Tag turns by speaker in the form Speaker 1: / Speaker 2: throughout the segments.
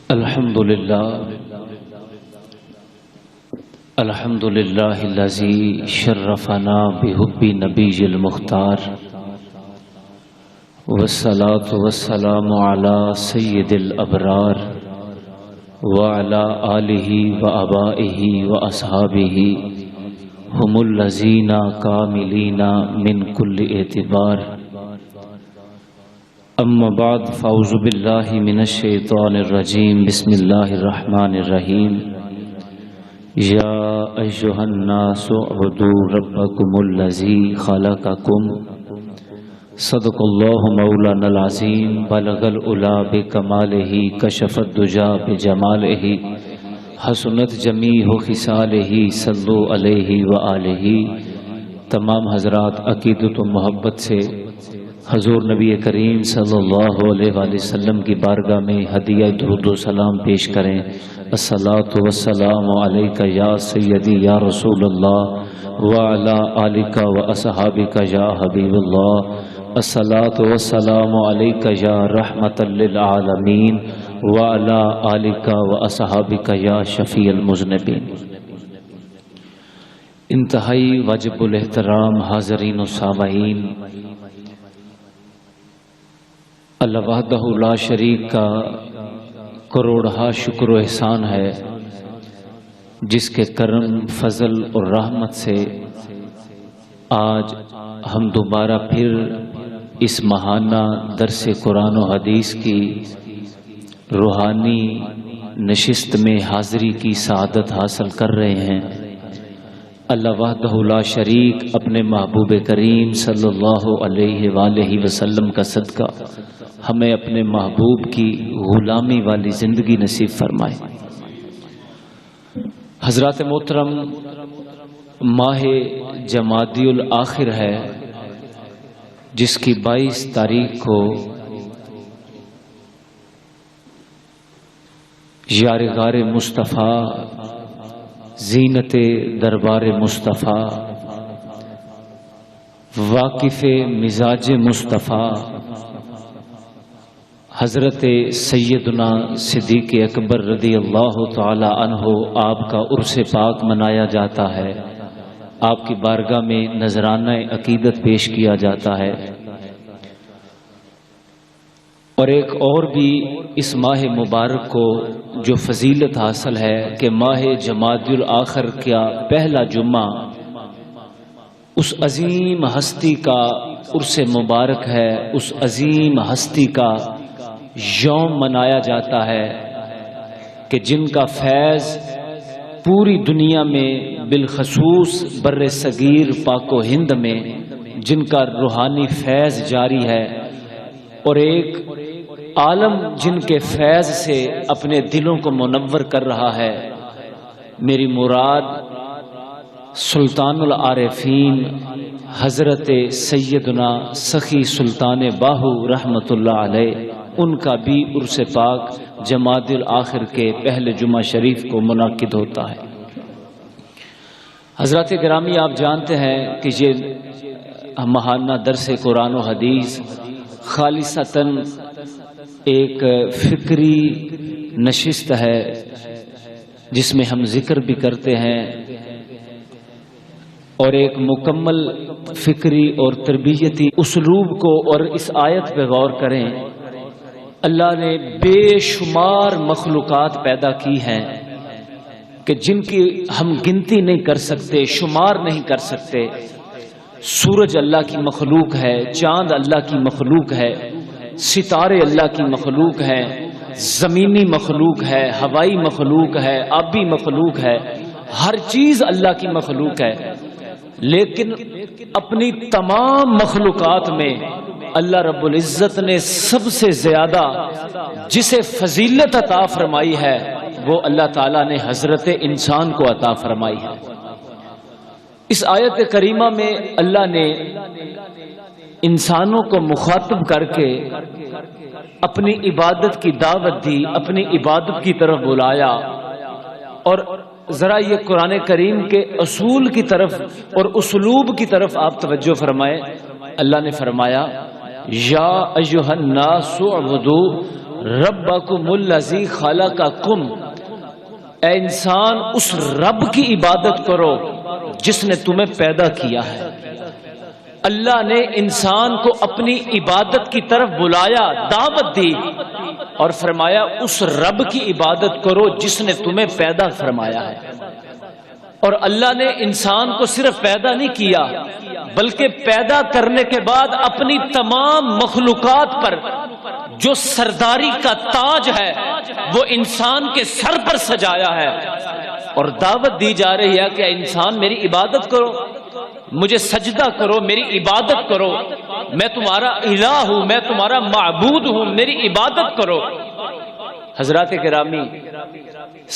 Speaker 1: الحمد للہ الذی شرفنا بحب نبی المختار والصلاة والسلام علی سید الابرار وعلی آلہ وآبائہ واصحابہ ہم الذین کاملین من کل اعتبار اما بعد فاعوذ باللہ من الشیطان الرجیم بسم اللہ الرحمن الرحیم یا ایھا الناس اعبدوا ربکم الذی خلقکم صدق اللہ مولانا العظیم بلغ العلا بکمالہ کشف الدجی بجمالہ حسنت جمیع خصالہ صلوا علیہ وآلہ۔ تمام حضرات عقیدت و محبت سے حضور نبی کریم صلی اللہ علیہ وآلہ وسلم کی بارگاہ میں ہدیہ درود و سلام پیش کریں۔ الصلاۃ والسلام علیک یا سیدی یا رسول اللہ وعلی آلک و اصحابک یا حبیب اللہ۔ الصلاۃ والسلام علیک یا رحمت للعالمین وعلی آلک و اصحابک یا شفیع المذنبین۔ انتہائی واجب الاحترام حاضرین و سامعین، اللہ وحدہ لا شریک کا کروڑہا شکر و احسان ہے جس کے کرم فضل اور رحمت سے آج ہم دوبارہ پھر اس ماہانہ درس قرآن و حدیث کی روحانی نشست میں حاضری کی سعادت حاصل کر رہے ہیں۔ اللہ وحدہ لا شریک اپنے محبوب کریم صلی اللہ علیہ وآلہ وسلم کا صدقہ ہمیں اپنے محبوب کی غلامی والی زندگی نصیب فرمائے۔ حضرات محترم، ماہ جمادی الاخر ہے جس کی 22 تاریخ کو یارغار مصطفیٰ، زینت دربار مصطفیٰ، واقف مزاج مصطفیٰ حضرت سیدنا صدیق اکبر رضی اللہ تعالی عنہ آپ کا عرس پاک منایا جاتا ہے، آپ کی بارگاہ میں نذرانہ عقیدت پیش کیا جاتا ہے۔ اور ایک اور بھی اس ماہ مبارک کو جو فضیلت حاصل ہے کہ ماہ جمادی الاخر کا پہلا جمعہ اس عظیم ہستی کا عرس مبارک ہے، اس عظیم ہستی کا یوم منایا جاتا ہے کہ جن کا فیض پوری دنیا میں بالخصوص بر صغیر پاک و ہند میں جن کا روحانی فیض جاری ہے، اور ایک عالم جن کے فیض سے اپنے دلوں کو منور کر رہا ہے۔ میری مراد سلطان العارفین حضرت سیدنا سخی سلطان باہو رحمت اللہ علیہ، ان کا بھی عرس پاک جمادی الاخر کے پہلے جمعہ شریف کو منعقد ہوتا ہے۔ حضرات گرامی، آپ جانتے ہیں کہ یہ ماہانہ درس قرآن و حدیث خالصتاً ایک فکری نشست ہے جس میں ہم ذکر بھی کرتے ہیں اور ایک مکمل فکری اور تربیتی اسلوب کو، اور اس آیت پہ غور کریں۔ اللہ نے بے شمار مخلوقات پیدا کی ہیں کہ جن کی ہم گنتی نہیں کر سکتے، شمار نہیں کر سکتے۔ سورج اللہ کی مخلوق ہے، چاند اللہ کی مخلوق ہے، ستارے اللہ کی مخلوق ہے، زمینی مخلوق ہے، ہوائی مخلوق ہے، آبی مخلوق ہے، ہر چیز اللہ کی مخلوق ہے۔ لیکن اپنی تمام مخلوقات میں اللہ رب العزت نے سب سے زیادہ جسے فضیلت عطا فرمائی ہے وہ اللہ تعالیٰ نے حضرت انسان کو عطا فرمائی ہے۔ اس آیت کریمہ میں اللہ نے انسانوں کو مخاطب کر کے اپنی عبادت کی دعوت دی، اپنی عبادت کی طرف بلایا، اور ذرا یہ قرآن کریم کے اصول کی طرف اور اسلوب کی طرف آپ توجہ فرمائیں۔ اللہ نے فرمایا یا ایھا الناس اعبدوا ربکم الذی خلقکم، اے انسان اس رب کی عبادت کرو جس نے تمہیں پیدا کیا ہے۔ اللہ نے انسان کو اپنی عبادت کی طرف بلایا، دعوت دی اور فرمایا اس رب کی عبادت کرو جس نے تمہیں پیدا فرمایا ہے۔ اور اللہ نے انسان کو صرف پیدا نہیں کیا بلکہ پیدا کرنے کے بعد اپنی تمام مخلوقات پر جو سرداری کا تاج ہے وہ انسان کے سر پر سجایا ہے، اور دعوت دی جا رہی ہے کہ انسان میری عبادت کرو، مجھے سجدہ کرو، میری عبادت کرو، میں تمہارا الہ ہوں، میں تمہارا معبود ہوں، میری عبادت کرو۔ حضرات گرامی،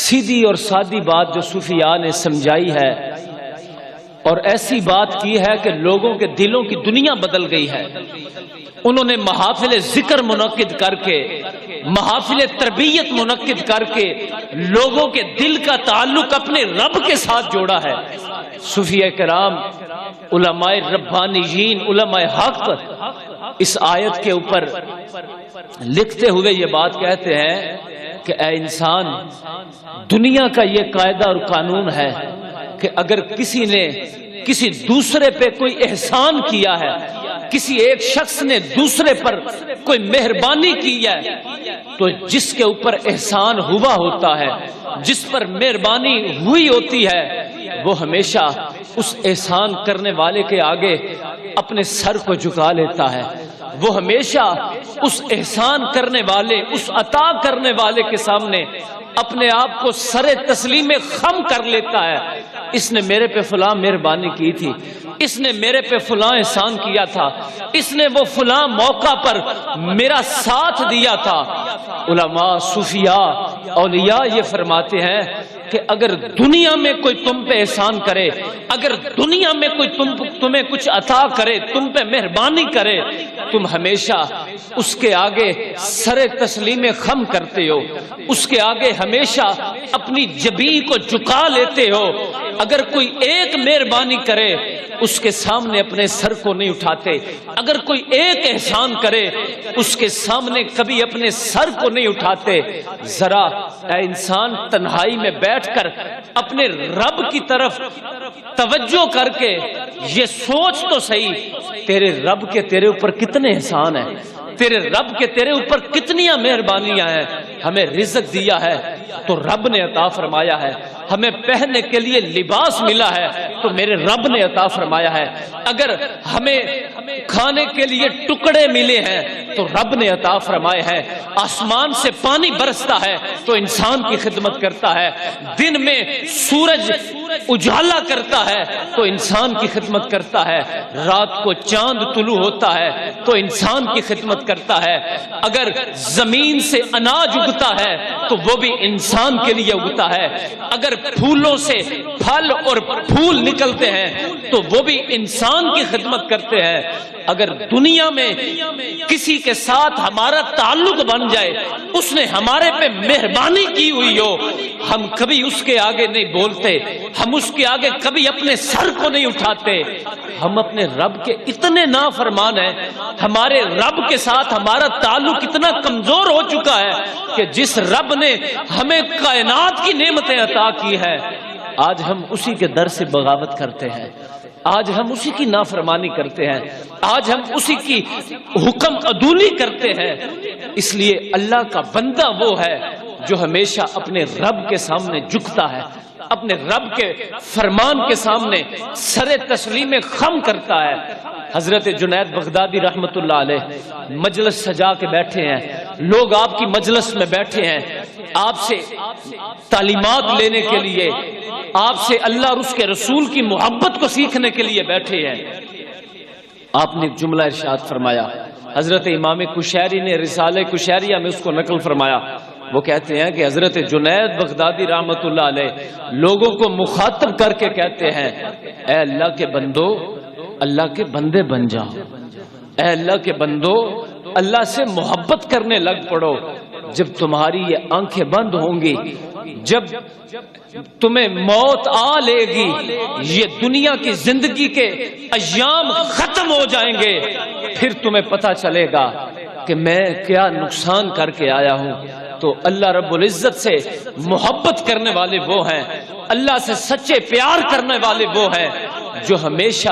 Speaker 1: سیدھی اور سادی بات جو صوفیاء نے سمجھائی ہے اور ایسی بات کی ہے کہ لوگوں کے دلوں کی دنیا بدل گئی ہے۔ انہوں نے محافل ذکر منعقد کر کے، محافل تربیت منعقد کر کے لوگوں کے دل کا تعلق اپنے رب کے ساتھ جوڑا ہے۔ صوفیاء کرام، علماء ربانیین، علماء حق اس آیت کے اوپر لکھتے ہوئے یہ بات کہتے ہیں کہ اے انسان، دنیا کا یہ قاعدہ اور قانون ہے کہ اگر کسی نے کسی دوسرے پہ کوئی احسان کیا ہے، کسی ایک شخص نے دوسرے پر کوئی مہربانی کی ہے، تو جس کے اوپر احسان ہوا ہوتا ہے، جس پر مہربانی ہوئی ہوتی ہے، وہ ہمیشہ اس احسان کرنے والے کے آگے اپنے سر کو جھکا لیتا ہے، وہ ہمیشہ اس احسان کرنے والے، اس عطا کرنے والے کے سامنے اپنے آپ کو سر تسلیم خم کر لیتا ہے۔ اس نے میرے پہ فلاں مہربانی کی تھی، اس نے میرے پہ فلاں احسان کیا تھا، اس نے وہ فلاں موقع پر میرا ساتھ دیا تھا۔ علماء، صوفیاء، اولیاء یہ فرماتے ہیں کہ اگر دنیا میں کوئی تم پہ احسان کرے، اگر دنیا میں کوئی تمہیں کچھ عطا کرے، تم پہ مہربانی کرے، تم ہمیشہ اس کے آگے سر تسلیم خم کرتے ہو، اس کے آگے ہمیشہ اپنی جبین کو جھکا لیتے ہو۔ اگر کوئی ایک مہربانی کرے اس کے سامنے اپنے سر کو نہیں اٹھاتے، اگر کوئی ایک احسان کرے اس کے سامنے کبھی اپنے سر کو نہیں اٹھاتے۔ ذرا اے انسان تنہائی میں بیٹھ کر اپنے رب کی طرف توجہ کر کے یہ سوچ تو صحیح، تیرے رب کے تیرے اوپر کتنے احسان ہیں، تیرے رب کے تیرے اوپر کتنیاں مہربانیاں ہیں۔ ہمیں رزق دیا ہے تو رب نے عطا فرمایا ہے، ہمیں پہننے کے لیے لباس ملا ہے تو میرے رب نے عطا فرمایا ہے، اگر ہمیں کھانے کے لیے ٹکڑے ملے ہیں تو رب نے عطا فرمائے ہیں، آسمان سے پانی برستا ہے تو انسان کی خدمت کرتا ہے، دن میں سورج اجالا کرتا ہے تو انسان کی خدمت کرتا ہے، رات کو چاند طلوع ہوتا ہے تو انسان کی خدمت کرتا ہے، اگر زمین سے اناج اگتا ہے تو وہ بھی انسان کے لیے اگتا ہے، اگر پھولوں سے پھل اور پھول نکلتے ہیں تو وہ بھی انسان کی خدمت کرتے ہیں۔ اگر دنیا میں کسی کے ساتھ ہمارا تعلق بن جائے، اس نے ہمارے پہ مہربانی کی ہوئی ہو، ہم کبھی اس کے آگے نہیں بولتے، ہم اس کے آگے کبھی اپنے سر کو نہیں اٹھاتے۔ ہم اپنے رب کے اتنے نافرمان ہیں، ہمارے رب کے ساتھ ہمارا تعلق اتنا کمزور ہو چکا ہے کہ جس رب نے ہمیں کائنات کی نعمتیں عطا کی ہے، آج ہم اسی کے در سے بغاوت کرتے ہیں، آج ہم اسی کی نافرمانی کرتے ہیں، آج ہم اسی کی حکم عدولی کرتے ہیں۔ اس لیے اللہ کا بندہ وہ ہے جو ہمیشہ اپنے رب کے سامنے جھکتا ہے، اپنے رب کے فرمان کے سامنے سر تسلیم خم کرتا ہے۔ حضرت جنید بغدادی رحمت اللہ علیہ مجلس سجا کے بیٹھے ہیں، لوگ آپ کی مجلس میں بیٹھے ہیں، آپ سے تعلیمات لینے کے لیے، آپ سے اللہ اور اس کے رسول کی محبت کو سیکھنے کے لیے بیٹھے ہیں۔ آپ نے ایک جملہ ارشاد فرمایا، حضرت امام کشیری نے رسالہ کشیریہ میں اس کو نقل فرمایا، وہ کہتے ہیں کہ حضرت جنید بغدادی رحمت اللہ علیہ لوگوں کو مخاطب کر کے کہتے ہیں، اے اللہ کے بندو، اللہ کے بندے بن جاؤ، اے اللہ کے بندو اللہ سے محبت کرنے لگ پڑو۔ جب تمہاری یہ آنکھیں بند ہوں گی، جب تمہیں موت آ لے گی، یہ دنیا کی زندگی کے ایام ختم ہو جائیں گے، پھر تمہیں پتہ چلے گا کہ میں کیا نقصان کر کے آیا ہوں، تو اللہ رب العزت سے محبت کرنے والے وہ ہیں، اللہ سے سچے پیار کرنے والے وہ ہیں جو ہمیشہ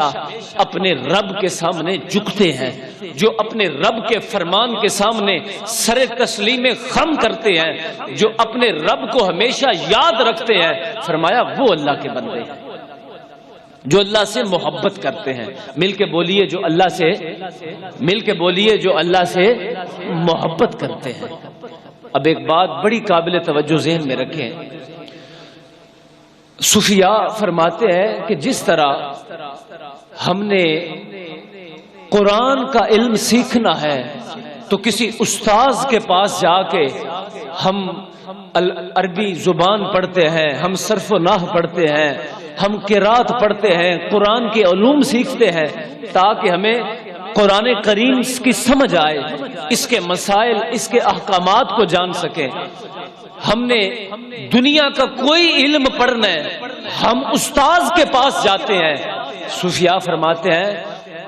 Speaker 1: اپنے رب کے سامنے جھکتے ہیں، جو اپنے رب کے فرمان کے سامنے سر تسلیم خم کرتے ہیں، جو اپنے رب کو ہمیشہ یاد رکھتے ہیں۔ فرمایا وہ اللہ کے بندے ہیں جو اللہ سے محبت کرتے ہیں۔ مل کے بولیے جو اللہ سے، مل کے بولیے جو اللہ سے محبت کرتے ہیں۔ اب ایک بات بڑی قابل توجہ ذہن میں رکھیں، صوفیاء فرماتے ہیں کہ جس طرح ہم نے قرآن کا علم سیکھنا ہے تو کسی استاذ کے پاس جا کے ہم عربی زبان پڑھتے ہیں، ہم صرف و نحو پڑھتے ہیں، ہم قرات پڑھتے ہیں، قرآن کے علوم سیکھتے ہیں تاکہ ہمیں قرآن کریم کی سمجھ آئے، اس کے مسائل، اس کے احکامات کو جان سکیں۔ ہم نے دنیا کا کوئی علم پڑھنا ہے، ہم استاذ کے پاس جاتے ہیں۔ صوفیاء فرماتے ہیں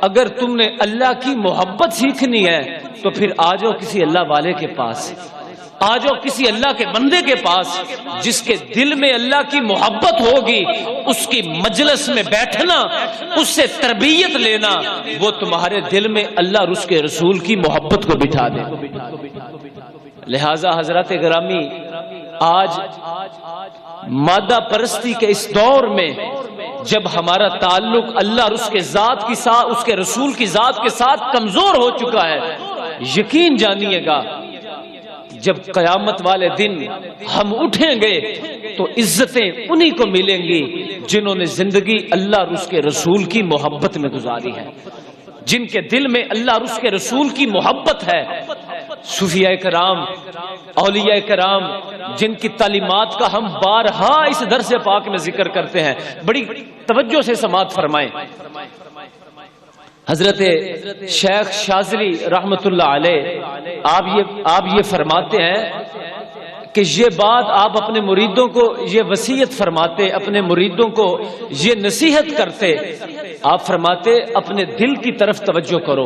Speaker 1: اگر تم نے اللہ کی محبت سیکھنی ہے تو پھر آ جاؤ کسی اللہ والے کے پاس، آ جاؤ کسی اللہ کے بندے کے پاس جس کے دل میں اللہ کی محبت ہوگی، اس کی مجلس میں بیٹھنا، اس سے تربیت لینا، وہ تمہارے دل میں اللہ اور اس کے رسول کی محبت کو بٹھا دے۔ لہذا حضرات گرامی، آج مادہ پرستی کے اس دور میں جب ہمارا تعلق اللہ اور اس کے ذات کی ساتھ، اس کے رسول کی ذات کے ساتھ کمزور ہو چکا ہے، یقین جانیے گا جب قیامت والے دن ہم اٹھیں گے تو عزتیں انہی کو ملیں گی جنہوں نے زندگی اللہ اور اس کے رسول کی محبت میں گزاری ہے، جن کے دل میں اللہ اور اس کے رسول کی محبت ہے۔ صوفیاء کرام، اولیاء کرام، جن کی تعلیمات کا ہم بارہا اس درس پاک میں ذکر کرتے ہیں، بڑی توجہ سے سماعت فرمائیں۔ حضرت شیخ شاذلی رحمت اللہ علیہ آپ یہ فرماتے ہیں کہ یہ بات آپ اپنے مریدوں کو یہ وصیت فرماتے، اپنے مریدوں کو یہ نصیحت کرتے، آپ فرماتے اپنے دل کی طرف توجہ کرو،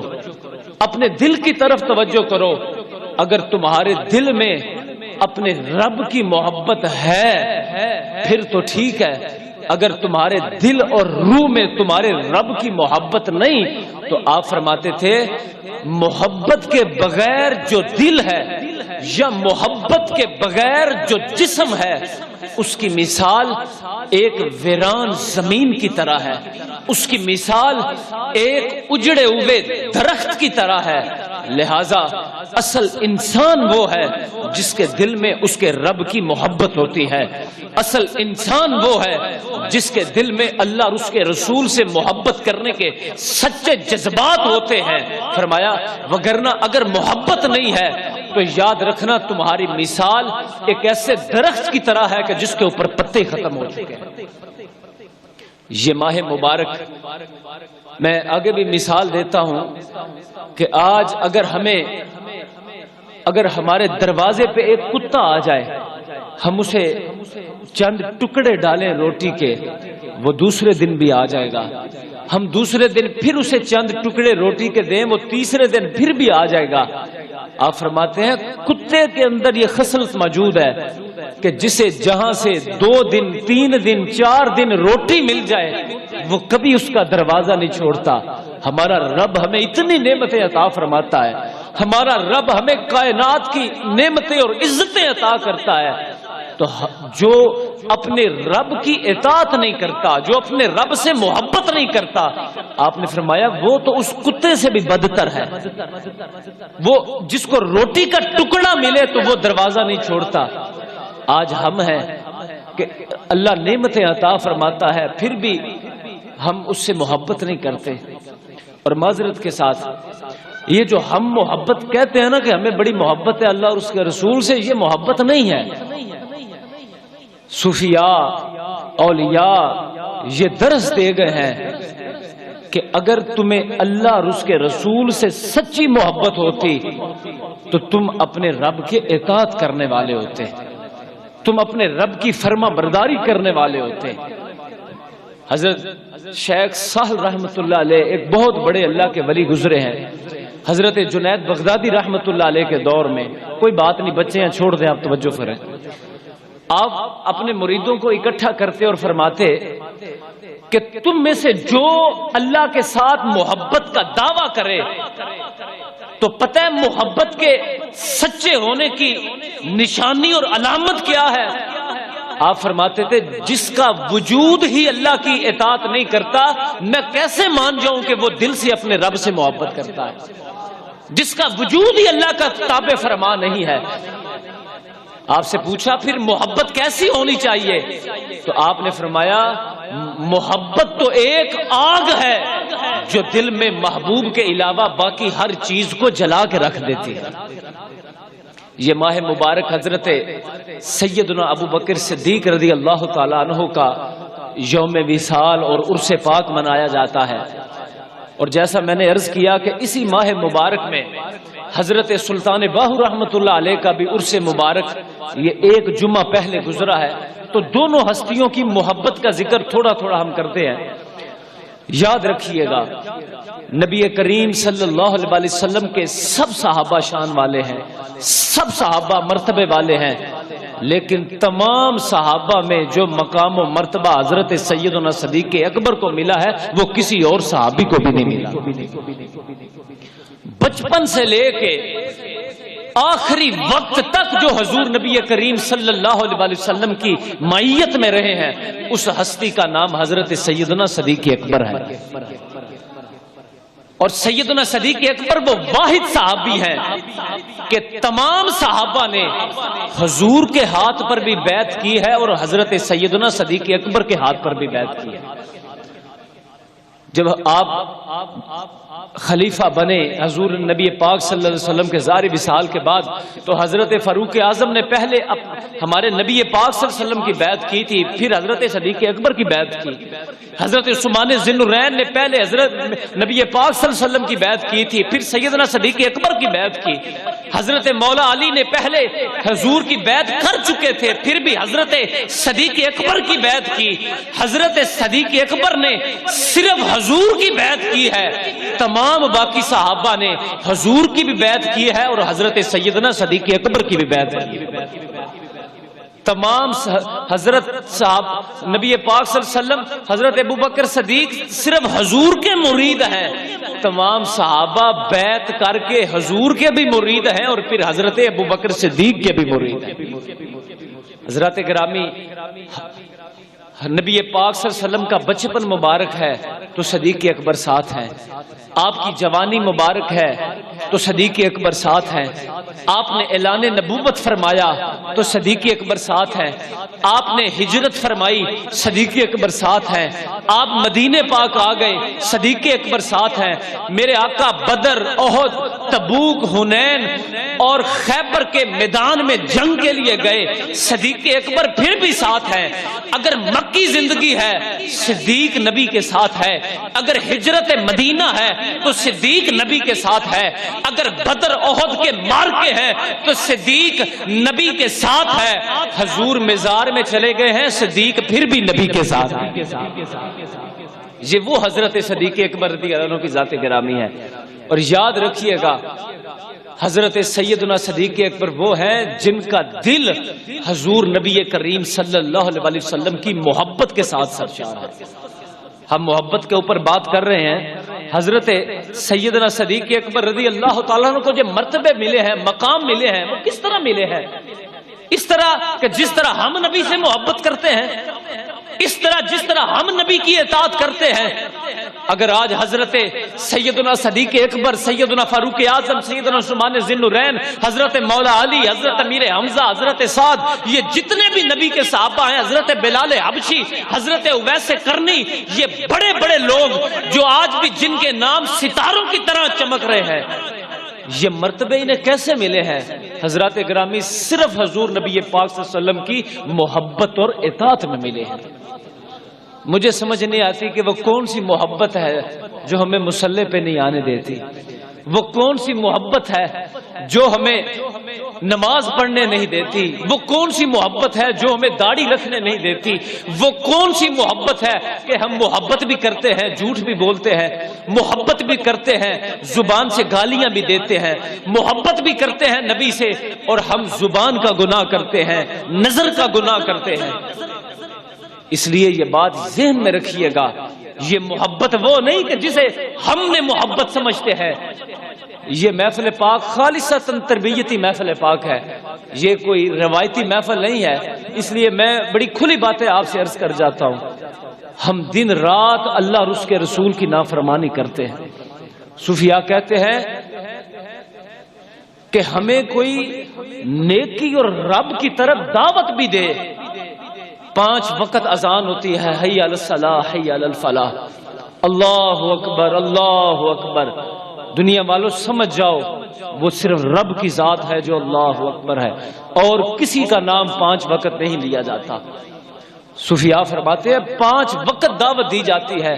Speaker 1: اپنے دل کی طرف توجہ کرو، اگر تمہارے دل میں اپنے رب کی محبت ہے پھر تو ٹھیک ہے، اگر تمہارے دل اور روح میں تمہارے رب کی محبت نہیں تو آپ فرماتے تھے محبت کے بغیر جو دل ہے یا محبت کے بغیر جو جسم ہے اس کی مثال ایک ویران زمین کی طرح ہے، اس کی مثال ایک اجڑے ہوئے درخت کی طرح ہے۔ لہذا اصل انسان وہ ہے جس کے دل میں اس کے رب کی محبت ہوتی ہے، اصل انسان وہ ہے جس کے دل میں اللہ اور اس کے رسول سے محبت کرنے کے سچے جذبات ہوتے ہیں۔ فرمایا وگرنہ اگر محبت نہیں ہے تو یاد رکھنا تمہاری مثال ایک ایسے درخت کی طرح ہے کہ جس کے اوپر پتے ختم ہو چکے ہیں۔ یہ ماہ مبارک میں آگے بھی مثال دیتا ہوں کہ آج اگر ہمارے دروازے پہ ایک کتا آ جائے، ہم اسے چند ٹکڑے ڈالیں روٹی کے، وہ دوسرے دن بھی آ جائے گا، ہم دوسرے دن پھر اسے چند ٹکڑے روٹی کے دیں، وہ تیسرے دن پھر بھی آ جائے گا۔ آپ فرماتے ہیں کتے کے اندر یہ خصلت موجود ہے کہ جسے جہاں سے 2 دن 3 دن 4 دن روٹی مل جائے وہ کبھی اس کا دروازہ نہیں چھوڑتا۔ ہمارا رب ہمیں اتنی نعمتیں عطا فرماتا ہے، ہمارا رب ہمیں کائنات کی نعمتیں اور عزتیں عطا کرتا ہے، تو جو اپنے رب کی اطاعت نہیں کرتا، جو اپنے رب سے محبت نہیں کرتا، آپ نے فرمایا وہ تو اس کتے سے بھی بدتر ہے۔ وہ جس کو روٹی کا ٹکڑا ملے تو وہ دروازہ نہیں چھوڑتا۔ آج ہم ہیں کہ اللہ نعمتیں عطا فرماتا ہے پھر بھی ہم اس سے محبت نہیں کرتے، اور معذرت کے ساتھ یہ جو ہم محبت کہتے ہیں نا کہ ہمیں بڑی محبت ہے اللہ اور اس کے رسول سے، یہ محبت نہیں ہے۔ صوفیاء اولیاء یہ درس دے گئے ہیں کہ اگر تمہیں اللہ اور اس کے رسول سے سچی محبت ہوتی تو تم اپنے رب کے اطاعت کرنے والے ہوتے، تم اپنے رب کی فرما برداری کرنے والے ہوتے۔ حضرت شیخ سہل رحمت اللہ علیہ ایک بہت بڑے اللہ کے ولی گزرے ہیں، حضرت جنید بغدادی رحمت اللہ علیہ کے دور میں، کوئی بات نہیں بچے ہیں چھوڑ دیں آپ توجہ فرمائیں، آپ اپنے مریدوں کو اکٹھا کرتے اور فرماتے کہ تم میں سے جو اللہ کے ساتھ محبت کا دعویٰ کرے تو پتہ ہے محبت کے سچے ہونے کی نشانی اور علامت کیا ہے؟ آپ فرماتے تھے جس کا وجود ہی اللہ کی اطاعت نہیں کرتا میں کیسے مان جاؤں کہ وہ دل سے اپنے رب سے محبت کرتا ہے؟ جس کا وجود ہی اللہ کا تابع فرما نہیں ہے۔ آپ سے پوچھا پھر محبت کیسی ہونی چاہیے؟ تو آپ نے فرمایا محبت تو ایک آگ ہے جو دل میں محبوب کے علاوہ باقی ہر چیز کو جلا کے رکھ دیتی ہے۔ یہ ماہ مبارک حضرت سیدنا ابو بکر صدیق رضی اللہ تعالیٰ عنہ کا یوم وصال اور عرس پاک منایا جاتا ہے، اور جیسا میں نے عرض کیا کہ اسی ماہ مبارک میں حضرت سلطان باہو رحمت اللہ علیہ کا بھی عرس مبارک یہ ایک جمعہ پہلے گزرا ہے، تو دونوں ہستیوں کی محبت کا ذکر تھوڑا تھوڑا ہم کرتے ہیں۔ یاد رکھیے گا نبی کریم صلی اللہ علیہ وسلم کے سب صحابہ شان والے ہیں، سب صحابہ مرتبے والے ہیں، لیکن تمام صحابہ میں جو مقام و مرتبہ حضرت سیدنا صدیق اکبر کو ملا ہے وہ کسی اور صحابی کو بھی نہیں ملا۔ بچپن سے لے کے آخری وقت تک جو حضور نبی کریم صلی اللہ علیہ وسلم کی معیت میں رہے ہیں اس ہستی کا نام حضرت سیدنا صدیق اکبر ہے، اور سیدنا صدیق اکبر وہ واحد صحابی ہیں کہ تمام صحابہ نے حضور کے ہاتھ پر بھی بیعت کی ہے اور حضرت سیدنا صدیق اکبر کے ہاتھ پر بھی بیعت کی ہے۔ جب آپ خلیفہ بنے حضور نبی پاک صلی اللہ علیہ وسلم کے ظاہری وصال کے بعد، تو حضرت فاروق اعظم نے پہلے ہمارے نبی پاک صلی اللہ علیہ وسلم کی بیعت کی تھی، پھر حضرت صدیق اکبر کی بیعت کی۔ حضرت عثمان ذی النورین نے پہلے حضرت نبی پاک صلی اللہ علیہ وسلم کی بیعت کی تھی، پھر سیدنا صدیق اکبر کی بیعت کی۔ حضرت مولا علی نے پہلے حضور کی بیعت کر چکے تھے، پھر بھی حضرت صدیق اکبر کی بیعت کی۔ حضرت صدیق اکبر نے صرف حضور کی بیعت کی ہے، تمام باقی صحابہ نے حضور کی بھی بیعت کی ہے اور حضرت سیدنا صدیق اکبر کی بھی بیعت کی ہے۔ تمام حضرت صاحب نبی پاک صلی اللہ علیہ وسلم حضرت ابوبکر صدیق صرف حضور کے مرید ہیں، تمام صحابہ بیعت کر کے حضور کے بھی مرید ہیں اور پھر حضرت ابوبکر صدیق کے بھی مرید ہیں۔ حضرات گرامی، نبی پاک صلی اللہ علیہ وسلم کا بچپن مبارک ہے تو صدیق اکبر ساتھ ہیں، آپ کی جوانی مبارک ہے تو صدیق اکبر ساتھ ہیں، آپ نے اعلان نبوت فرمایا تو صدیق اکبر ساتھ ہیں، آپ نے ہجرت فرمائی صدیق اکبر ساتھ ہیں، آپ مدینے پاک آ گئے صدیق اکبر ساتھ ہیں، میرے آقا بدر، احد، تبوک، حنین اور خیبر کے میدان میں جنگ کے لیے گئے، صدیق اکبر پھر بھی ساتھ ہیں۔ اگر مکی زندگی ہے صدیق نبی کے ساتھ ہے، اگر ہجرت مدینہ ہے تو صدیق نبی کے ساتھ ہے، اگر بدر احد کے مارکے ہیں تو صدیق نبی کے ساتھ ہے۔ حضور مزار میں چلے گئے ہیں، صدیق پھر بھی نبی کے ساتھ ہے۔ یہ وہ حضرت صدیق اکبر رضی اللہ عنہ کی ذات گرامی ہے۔ اور یاد رکھیے گا حضرت سیدنا صدیق اکبر وہ ہیں جن کا دل حضور نبی کریم صلی اللہ علیہ وسلم کی محبت کے ساتھ سرشار ہے۔ ہم محبت کے اوپر بات کر رہے ہیں، حضرت سیدنا صدیق اکبر رضی اللہ تعالیٰ عنہ کو جو مرتبے ملے ہیں، مقام ملے ہیں، وہ کس طرح ملے ہیں؟ اس طرح کہ جس طرح ہم نبی سے محبت کرتے ہیں، اس طرح جس طرح ہم نبی کی اطاعت کرتے ہیں۔ اگر آج حضرت سیدنا صدیق اکبر، سیدنا فاروق اعظم، سیدنا عثمان ذی النورین، حضرت مولا علی، حضرت امیر حمزہ، حضرت سعد، یہ جتنے بھی نبی کے صحابہ ہیں، حضرت بلال حبشی، حضرت اویس کرنی، یہ بڑے بڑے لوگ جو آج بھی جن کے نام ستاروں کی طرح چمک رہے ہیں، یہ مرتبے انہیں کیسے ملے ہیں؟ حضرات گرامی صرف حضور نبی پاک صلی اللہ علیہ وسلم کی محبت اور اطاعت میں ملے ہیں۔ مجھے سمجھ نہیں آتی کہ وہ کون سی محبت ہے جو ہمیں مصلی پہ نہیں آنے دیتی، وہ کون سی محبت ہے جو ہمیں نماز پڑھنے نہیں دیتی؟ وہ کون سی محبت ہے جو ہمیں داڑھی رکھنے نہیں دیتی؟ وہ کون سی محبت ہے کہ ہم محبت بھی کرتے ہیں، جھوٹ بھی بولتے ہیں، محبت بھی کرتے ہیں، زبان سے گالیاں بھی دیتے ہیں، محبت بھی کرتے ہیں نبی سے، اور ہم زبان کا گناہ کرتے ہیں، نظر کا گناہ کرتے ہیں؟ اس لیے یہ بات ذہن میں رکھیے گا، یہ محبت وہ نہیں کہ جسے ہم نے محبت سمجھتے ہیں۔ یہ محفل پاک خالصتاً تربیتی محفل پاک ہے، یہ کوئی روایتی محفل نہیں ہے۔ اس لیے میں بڑی کھلی باتیں آپ سے عرض کر جاتا ہوں، ہم دن رات اللہ اور اس کے رسول کی نافرمانی کرتے ہیں۔ صوفیاء کہتے ہیں کہ ہمیں کوئی نیکی اور رب کی طرف دعوت بھی دے۔ 5 وقت اذان ہوتی ہے، حی علی الصلاح حی علی الفلاح، اللہ اکبر اللہ اکبر۔ دنیا والوں سمجھ جاؤ وہ صرف رب کی ذات ہے جو اللہ اکبر ہے، اور کسی کا نام 5 وقت نہیں لیا جاتا۔ صوفیاء فرماتے ہیں 5 وقت دعوت دی جاتی ہے،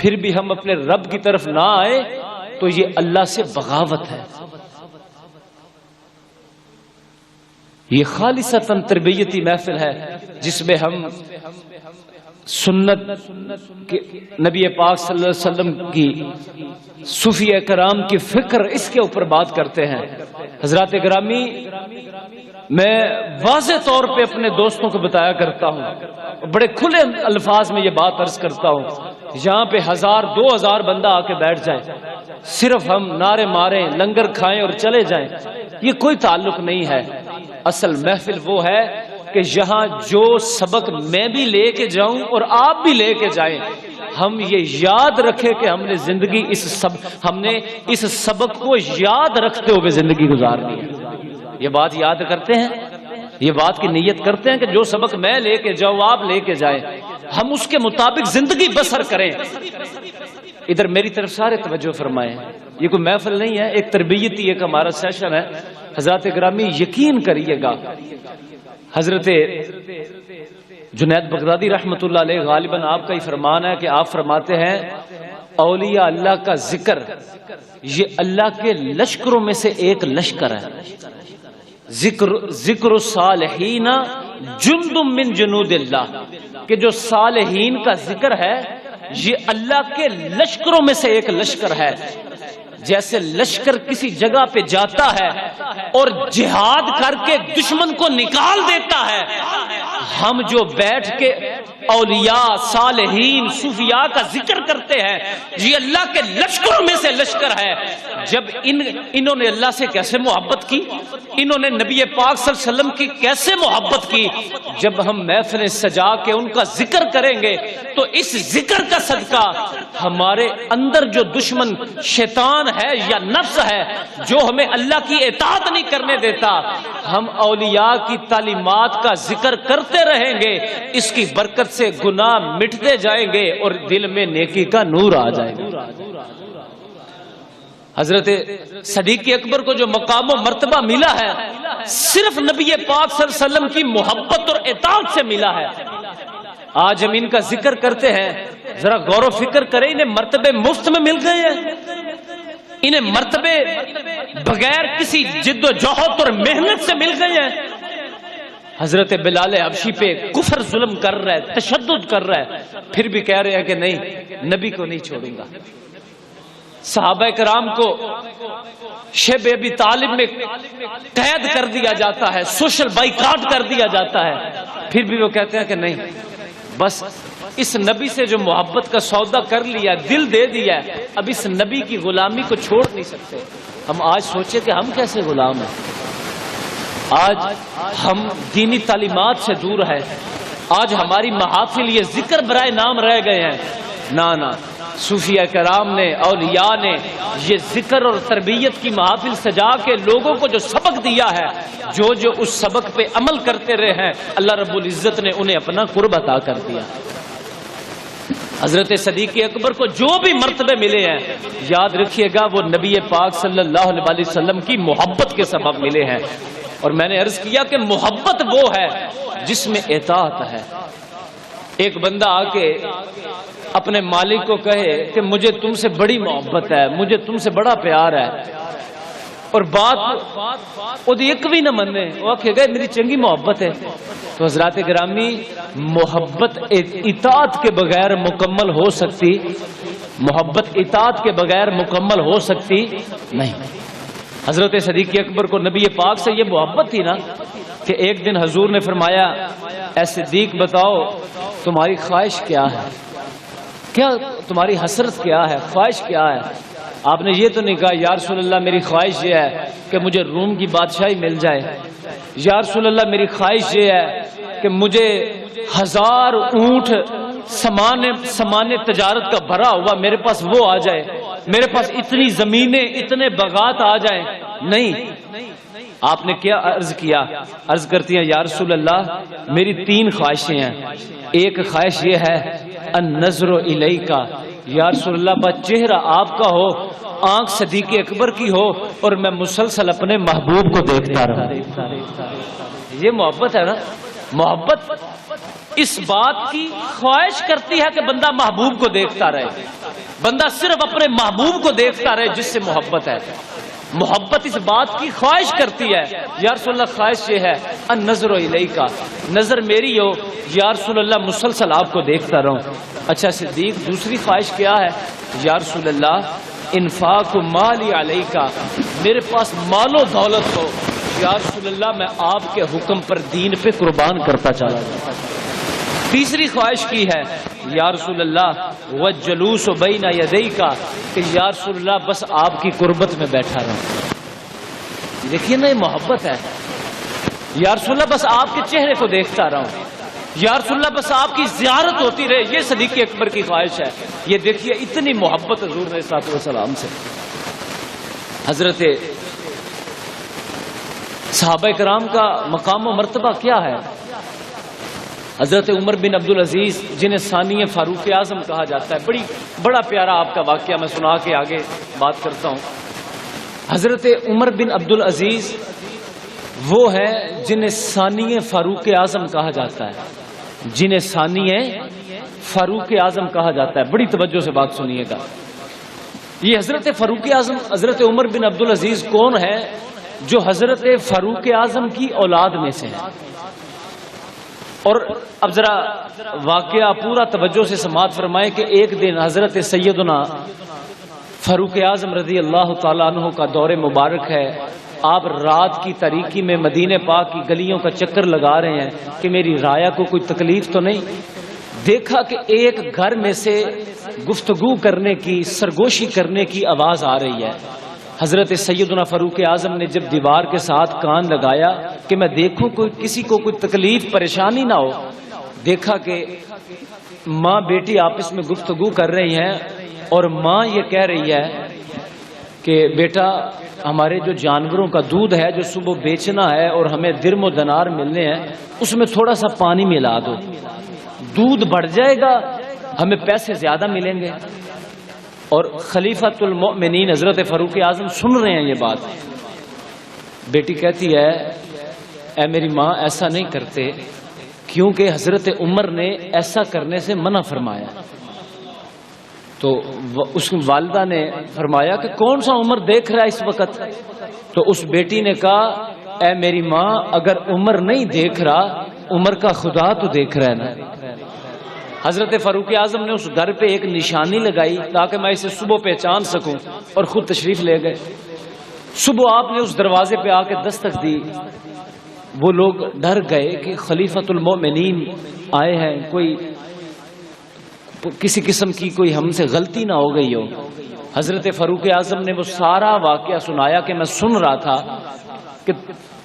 Speaker 1: پھر بھی ہم اپنے رب کی طرف نہ آئے تو یہ اللہ سے بغاوت ہے۔ یہ خالصتاً تربیتی محفل ہے جس میں ہم سنت نبی پاک صلی اللہ علیہ وسلم کی، صوفیاء کرام کی فکر، اس کے اوپر بات کرتے ہیں۔ حضرات گرامی، میں واضح طور پہ اپنے دوستوں کو بتایا کرتا ہوں، بڑے کھلے الفاظ میں یہ بات عرض کرتا ہوں، یہاں پہ 1000 2000 بندہ آ کے بیٹھ جائے، صرف ہم نعرے ماریں، لنگر کھائیں اور چلے جائیں، یہ کوئی تعلق نہیں ہے۔ اصل محفل وہ ہے کہ یہاں جو سبق میں بھی لے کے جاؤں اور آپ بھی لے کے جائیں، ہم یہ یاد رکھیں کہ ہم نے زندگی ہم نے اس سبق کو یاد رکھتے ہوئے زندگی گزارنی ہے۔ یہ بات یاد کرتے ہیں، یہ بات کی نیت کرتے ہیں کہ جو سبق میں لے کے جاؤں آپ لے کے جائیں، ہم اس کے مطابق زندگی بسر کریں۔ ادھر میری طرف سارے توجہ فرمائیں، یہ کوئی محفل نہیں ہے، ایک تربیتی ایک ہمارا سیشن ہے۔ حضرات گرامی یقین کریے گا، حضرت جنید بغدادی رحمت اللہ علیہ غالباً آپ کا ہی فرمان ہے کہ آپ فرماتے ہیں اولیاء اللہ کا ذکر یہ اللہ کے لشکروں میں سے ایک لشکر ہے۔ ذکر الصالحین جند من جنود اللہ، کہ جو صالحین کا ذکر ہے یہ اللہ کے لشکروں میں سے ایک لشکر ہے۔ جیسے لشکر کسی جگہ پہ جاتا ہے اور جہاد کر کے دشمن کو نکال دیتا ہے، ہم جو بیٹھ کے اولیاء صالحین صوفیاء کا ذکر کرتے ہیں یہ اللہ کے لشکروں میں سے لشکر ہے۔ جب انہوں نے اللہ سے کیسے محبت کی، انہوں نے نبی پاک صلی اللہ علیہ وسلم کی کیسے محبت کی، جب ہم محفلیں سجا کے ان کا ذکر کریں گے تو اس ذکر کا صدقہ ہمارے اندر جو دشمن شیطان ہے یا نفس ہے جو ہمیں اللہ کی اطاعت نہیں کرنے دیتا، ہم اولیاء کی تعلیمات کا ذکر کرتے رہیں گے، اس کی برکت سے گناہ مٹتے جائیں گے اور دل میں نیکی کا نور آ جائے گا۔ حضرت صدیق اکبر کو جو مقام و مرتبہ ملا ہے صرف نبی پاک صلی اللہ علیہ وسلم کی محبت اور اطاعت سے ملا ہے۔ آج ہم ان کا ذکر کرتے ہیں، ذرا غور و فکر کریں، انہیں مرتبے مفت میں مل گئے ہیں، انہیں مرتبے بغیر کسی جد و جہد اور محنت سے مل گئے ہیں۔ حضرت بلال حبشی پہ کفر ظلم کر رہا ہے، تشدد کر رہا ہے، پھر بھی کہہ رہے ہیں کہ نہیں، نبی کو نہیں چھوڑوں گا۔ صحابہ کرام کو شیب ابی طالب میں قید کر دیا جاتا ہے، سوشل بائیکاٹ کر دیا جاتا ہے، پھر بھی وہ کہتے ہیں کہ نہیں، بس اس نبی سے جو محبت کا سودا کر لیا، دل دے دیا، اب اس نبی کی غلامی کو چھوڑ نہیں سکتے۔ ہم آج سوچیں کہ ہم کیسے غلام ہیں، آج ہم دینی تعلیمات سے دور ہیں، آج ہماری محافل یہ ذکر برائے نام رہ گئے ہیں۔ نہ صوفیاء کرام نے، اولیاء نے یہ ذکر اور تربیت کی محافل سجا کے لوگوں کو جو سبق دیا ہے، جو اس سبق پہ عمل کرتے رہے ہیں، اللہ رب العزت نے انہیں اپنا قرب عطا کر دیا۔ حضرت صدیق اکبر کو جو بھی مرتبے ملے ہیں، یاد رکھیے گا وہ نبی پاک صلی اللہ علیہ وسلم کی محبت کے سبب ملے ہیں۔ اور میں نے عرض کیا کہ محبت وہ ہے جس میں اطاعت ہے۔ ایک بندہ آ کے اپنے مالک کو کہے کہ مجھے تم سے بڑی محبت ہے، مجھے تم سے بڑا پیار ہے، اور بات وہ ایک بھی نہ مننے، وہ کہ گئے میری چنگی محبت ہے. تو حضرات گرامی، محبت اطاعت کے بغیر مکمل ہو سکتی، محبت اطاعت کے بغیر مکمل ہو سکتی نہیں. حضرت صدیق اکبر کو نبی پاک سے یہ محبت تھی نا کہ ایک دن حضور نے فرمایا اے صدیق بتاؤ تمہاری خواہش کیا ہے، کیا تمہاری حسرت کیا ہے، خواہش کیا ہے؟ آپ نے یہ تو نہیں کہا یا رسول اللہ میری خواہش یہ ہے کہ مجھے روم کی بادشاہی مل جائے، یا رسول اللہ میری خواہش یہ ہے کہ مجھے 1000 اونٹ سامان تجارت کا بھرا ہوا میرے پاس وہ آ جائے، میرے پاس اتنی زمینیں اتنے باغات آ جائیں. نہیں، آپ نے کیا عرض کیا؟ عرض کرتی ہیں یا رسول اللہ میری 3 خواہشیں ہیں. ایک خواہش یہ ہے النظر الیک، یا رسول اللہ بس چہرہ آپ کا ہو، آنکھ صدیق اکبر کی ہو اور میں مسلسل اپنے محبوب کو دیکھتا رہوں. یہ محبت ہے نا. محبت اس بات کی خواہش کرتی ہے کہ بندہ محبوب کو دیکھتا رہے، بندہ صرف اپنے محبوب کو دیکھتا رہے جس سے محبت ہے. محبت اس بات کی خواہش کرتی ہے یا رسول اللہ خواہش یہ ہے النظر الیک، نظر میری ہو یا رسول اللہ مسلسل آپ کو دیکھتا رہوں. اچھا صدیق دوسری خواہش کیا ہے؟ یا رسول اللہ انفاق مالی علیک، میرے پاس مال و دولت ہو یا رسول اللہ میں آپ کے حکم پر دین پہ قربان کرتا چلا جاتا. تیسری خواہش کی ہے یا رسول اللہ والجلوس بین یدیک، کہ یا رسول اللہ بس آپ کی قربت میں بیٹھا رہوں. دیکھیے نا یہ محبت ہے. یا رسول اللہ بس آپ کے چہرے کو دیکھتا رہوں، یا رسول اللہ بس آپ کی زیارت ہوتی رہے، یہ صدیق اکبر کی خواہش ہے. یہ دیکھیے اتنی محبت حضور علیہ الصلوۃ والسلام سے. حضرت صحابہ کرام کا مقام و مرتبہ کیا ہے؟ حضرت عمر بن عبدالعزیز جنہیں ثانی فاروق اعظم کہا جاتا ہے، بڑا پیارا آپ کا واقعہ میں سنا کے آگے بات کرتا ہوں. حضرت عمر بن عبدالعزیز وہ ہے جنہیں ثانی فاروق اعظم کہا جاتا ہے، جنہیں ثانی فاروق اعظم کہا جاتا ہے. بڑی توجہ سے بات سنیے گا. یہ حضرت فاروق اعظم حضرت عمر بن عبدالعزیز کون ہے؟ جو حضرت فاروق اعظم کی اولاد میں سے ہیں. اور اب ذرا واقعہ پورا توجہ سے سماعت فرمائے کہ ایک دن حضرت سیدنا فاروق اعظم رضی اللہ تعالیٰ عنہ کا دور مبارک ہے. آپ رات کی تاریکی میں مدینہ پاک کی گلیوں کا چکر لگا رہے ہیں کہ میری رایا کو کوئی تکلیف تو نہیں. دیکھا کہ ایک گھر میں سے گفتگو کرنے کی، سرگوشی کرنے کی آواز آ رہی ہے. حضرت سیدنا فاروق اعظم نے جب دیوار کے ساتھ کان لگایا کہ میں دیکھوں کوئی کسی کو کوئی تکلیف پریشانی نہ ہو، دیکھا کہ ماں بیٹی آپس میں گفتگو کر رہی ہیں اور ماں یہ کہہ رہی ہے کہ بیٹا ہمارے جو جانوروں کا دودھ ہے جو صبح بیچنا ہے اور ہمیں درم و دینار ملنے ہیں، اس میں تھوڑا سا پانی ملا دو، دودھ بڑھ جائے گا، ہمیں پیسے زیادہ ملیں گے. اور خلیفۃ المؤمنین حضرت فاروق اعظم سن رہے ہیں یہ بات. بیٹی کہتی ہے اے میری ماں ایسا نہیں کرتے، کیونکہ حضرت عمر نے ایسا کرنے سے منع فرمایا. تو اس کی والدہ نے فرمایا کہ کون سا عمر دیکھ رہا ہے اس وقت؟ تو اس بیٹی نے کہا اے میری ماں اگر عمر نہیں دیکھ رہا، عمر کا خدا تو دیکھ رہا ہے نا. حضرت فاروق اعظم نے اس گھر پہ ایک نشانی لگائی تاکہ میں اسے صبح پہچان سکوں اور خود تشریف لے گئے. صبح آپ نے اس دروازے پہ آ کے دستک دی. وہ لوگ ڈر گئے کہ خلیفۃ المؤمنین آئے ہیں، کوئی کسی قسم کی کوئی ہم سے غلطی نہ ہو گئی ہو. حضرت فاروق اعظم نے وہ سارا واقعہ سنایا کہ میں سن رہا تھا کہ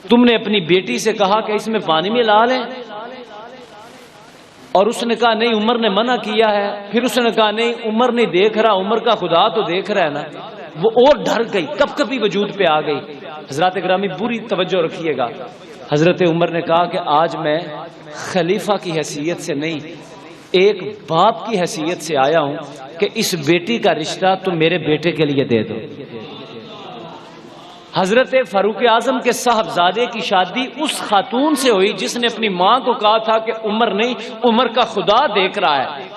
Speaker 1: تم نے اپنی بیٹی سے کہا کہ اس میں پانی میں لا لیں، اور اس نے کہا نہیں عمر نے منع کیا ہے. پھر اس نے کہا نہیں عمر نہیں دیکھ رہا، عمر کا خدا تو دیکھ رہا ہے نا. وہ اور ڈر گئی، کب کبھی وجود پہ آ گئی. حضرات گرامی پوری توجہ رکھیے گا. حضرت عمر نے کہا کہ آج میں خلیفہ کی حیثیت سے نہیں، ایک باپ کی حیثیت سے آیا ہوں کہ اس بیٹی کا رشتہ تم میرے بیٹے کے لیے دے دو. حضرت فاروق اعظم کے صاحبزادے کی شادی اس خاتون سے ہوئی جس نے اپنی ماں کو کہا تھا کہ عمر نہیں، عمر کا خدا دیکھ رہا ہے.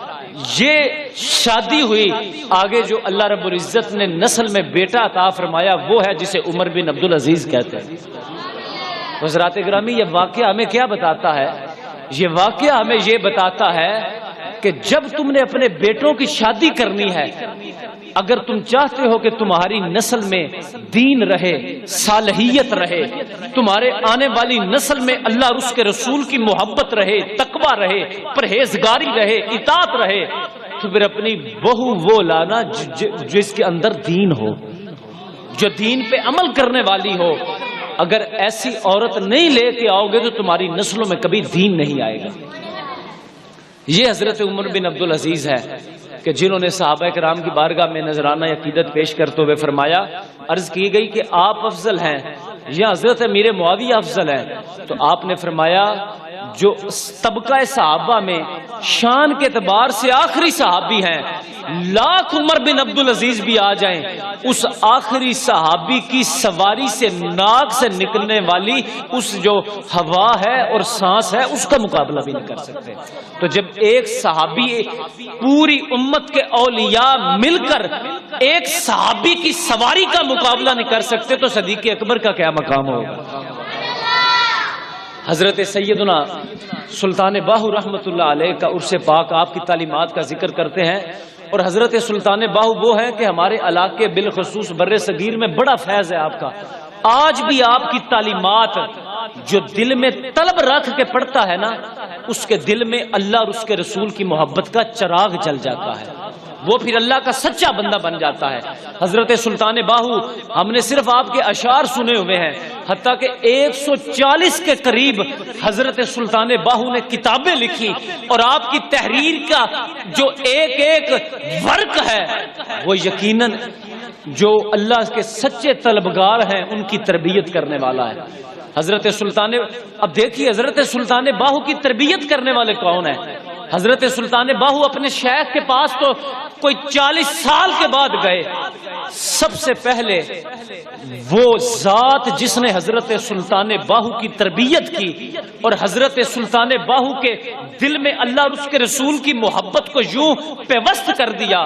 Speaker 1: یہ شادی ہوئی، آگے جو اللہ رب العزت نے نسل میں بیٹا عطا فرمایا وہ ہے جسے عمر بن عبدالعزیز کہتے ہیں۔ حضرات گرامی، یہ واقعہ ہمیں کیا بتاتا ہے؟ یہ واقعہ ہمیں یہ بتاتا ہے کہ جب تم نے اپنے بیٹوں کی شادی کرنی ہے، اگر تم چاہتے ہو کہ تمہاری نسل میں دین رہے، صالحیت رہے، تمہارے آنے والی نسل میں اللہ اور اس کے رسول کی محبت رہے، تقوی رہے، پرہیزگاری رہے، اطاعت رہے، تو پھر اپنی بہو وہ لانا جس کے اندر دین ہو، جو دین پہ عمل کرنے والی ہو۔ اگر ایسی عورت نہیں لے کے آؤ گے تو تمہاری نسلوں میں کبھی دین نہیں آئے گا۔ یہ حضرت عمر بن عبدالعزیز ہے کہ جنہوں نے صحابہ کرام کی بارگاہ میں نذرانہ عقیدت پیش کرتے ہوئے فرمایا، عرض کی گئی کہ آپ افضل ہیں یا حضرت امیر معاویہ افضل ہیں؟ تو آپ نے فرمایا جو طبقہ صحابہ میں شان کے اعتبار سے آخری صحابی ہیں، لاکھ عمر بن عبدالعزیز بھی آ جائیں، اس آخری صحابی کی سواری سے ناک سے نکلنے والی اس جو ہوا ہے اور سانس ہے اس کا مقابلہ بھی نہیں کر سکتے۔ تو جب ایک صحابی پوری امت کے اولیاء مل کر ایک صحابی کی سواری کا مقابلہ نہیں کر سکتے تو صدیق اکبر کا کیا مقام ہوگا؟ حضرت سیدنا سلطان باہو رحمۃ اللہ علیہ کا عرس پاک آپ کی تعلیمات کا ذکر کرتے ہیں، اور حضرت سلطان باہو وہ ہے کہ ہمارے علاقے بالخصوص بر صغیر میں بڑا فیض ہے آپ کا۔ آج بھی آپ کی تعلیمات جو دل میں طلب رکھ کے پڑھتا ہے نا، اس کے دل میں اللہ اور اس کے رسول کی محبت کا چراغ جل جاتا ہے، وہ پھر اللہ کا سچا بندہ بن جاتا ہے۔ حضرت سلطان باہو ہم نے صرف آپ کے اشعار سنے ہوئے ہیں، حتیٰ کہ 140 کے قریب حضرت سلطان باہو نے کتابیں لکھی، اور آپ کی تحریر کا جو ایک ایک ورق ہے وہ یقیناً جو اللہ کے سچے طلبگار ہیں ان کی تربیت کرنے والا ہے۔ حضرت سلطان، اب دیکھیے حضرت سلطان باہو کی تربیت کرنے والے کون ہیں؟ حضرت سلطان باہو اپنے شیخ کے پاس تو کوئی 40 سال کے بعد گئے۔ سب سے پہلے وہ ذات جس نے حضرت سلطان باہو کی تربیت کی اور حضرت سلطان باہو کے دل میں اللہ اور اس کے رسول کی محبت کو یوں پیوست کر دیا،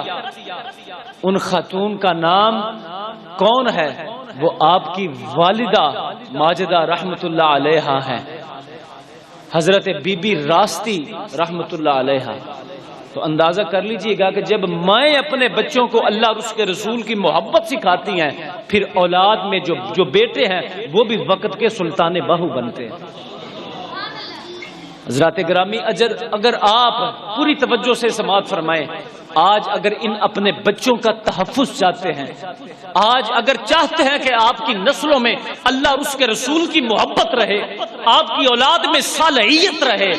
Speaker 1: ان خاتون کا نام کون ہے؟ وہ آپ کی والدہ ماجدہ رحمت اللہ علیہا ہیں، حضرت بی بی راستی رحمت اللہ علیہا۔ تو اندازہ کر لیجئے گا کہ جب مائیں اپنے بچوں کو اللہ اور اس کے رسول کی محبت سکھاتی ہیں، پھر اولاد میں جو بیٹے ہیں وہ بھی وقت کے سلطان باہو بنتے ہیں۔ حضرات گرامی، اگر آپ پوری توجہ سے سماعت فرمائیں، آج اگر ان اپنے بچوں کا تحفظ چاہتے ہیں، آج اگر چاہتے ہیں کہ آپ کی نسلوں میں اللہ اور اس کے رسول کی محبت رہے، آپ کی اولاد میں صالحیت رہے،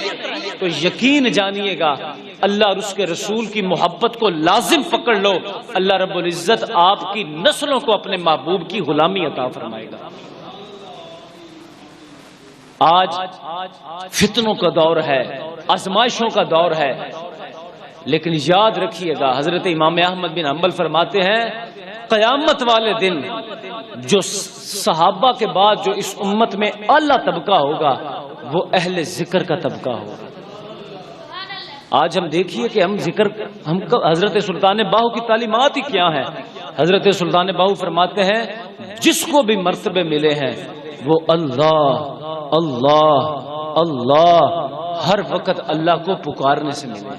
Speaker 1: تو یقین جانیے گا اللہ اور اس کے رسول کی محبت کو لازم پکڑ لو، اللہ رب العزت آپ کی نسلوں کو اپنے محبوب کی غلامی عطا فرمائے گا۔ آج فتنوں کا دور ہے، آزمائشوں کا دور ہے، لیکن یاد رکھیے گا حضرت امام احمد بن حنبل فرماتے ہیں قیامت والے دن جو صحابہ کے بعد جو اس امت میں اعلیٰ طبقہ ہوگا وہ اہل ذکر کا طبقہ ہوگا۔ آج ہم دیکھیے کہ ہم حضرت سلطان باہو کی تعلیمات ہی کیا ہیں۔ حضرت سلطان باہو فرماتے ہیں جس کو بھی مرتبے ملے ہیں وہ اللہ اللہ اللہ ہر وقت اللہ کو پکارنے سے ملے۔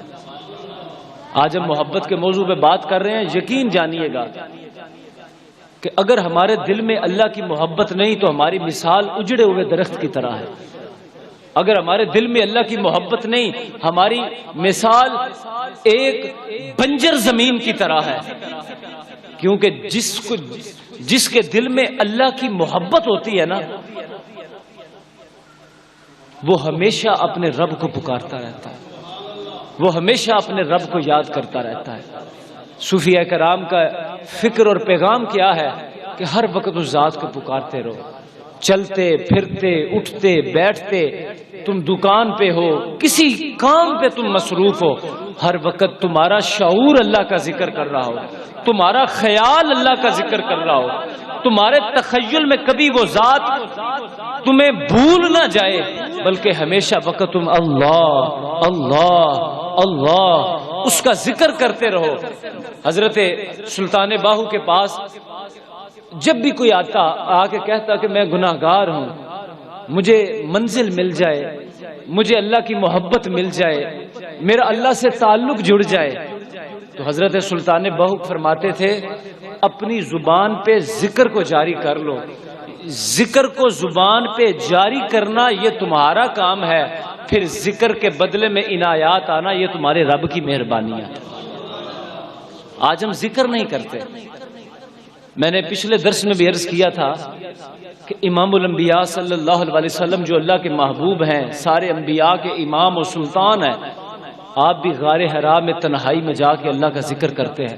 Speaker 1: آج ہم محبت کے موضوع پہ بات کر رہے ہیں، یقین جانیے گا کہ اگر ہمارے دل میں اللہ کی محبت نہیں تو ہماری مثال اجڑے ہوئے درخت کی طرح ہے۔ اگر ہمارے دل میں اللہ کی محبت نہیں، ہماری مثال ایک بنجر زمین کی طرح ہے، کیونکہ جس کے دل میں اللہ کی محبت ہوتی ہے نا، وہ ہمیشہ اپنے رب کو پکارتا رہتا ہے، وہ ہمیشہ اپنے رب کو یاد کرتا رہتا ہے۔ صوفیاء کرام کا فکر اور پیغام کیا ہے کہ ہر وقت اس ذات کو پکارتے رہو، چلتے پھرتے اٹھتے بیٹھتے، تم دکان پہ ہو، کسی کام پہ تم مصروف ہو، ہر وقت تمہارا شعور اللہ کا ذکر کر رہا ہو، تمہارا خیال اللہ کا ذکر کر رہا ہو، تمہارے تخیل میں کبھی وہ ذات تمہیں بھول نہ جائے، بلکہ ہمیشہ وقت تم اللہ اللہ اللہ اس کا ذکر کرتے رہو۔ حضرت سلطان باہو کے پاس جب بھی کوئی آتا آ کے کہتا کہ میں گناہگار ہوں، مجھے منزل مل جائے، مجھے اللہ کی محبت مل جائے، میرا اللہ سے تعلق جڑ جائے، تو حضرت سلطان باہو فرماتے تھے اپنی زبان پہ ذکر کو جاری کر لو۔ ذکر کو زبان پہ جاری کرنا یہ تمہارا کام ہے، پھر ذکر کے بدلے میں عنایات آنا یہ تمہارے رب کی مہربانی ہے۔ آج ہم ذکر نہیں کرتے۔ میں نے پچھلے درس میں بھی عرض کیا تھا کہ امام الانبیاء صلی اللہ علیہ وسلم جو اللہ کے محبوب ہیں، سارے انبیاء کے امام و سلطان ہیں، آپ بھی غار حرا میں تنہائی میں جا کے اللہ کا ذکر کرتے ہیں،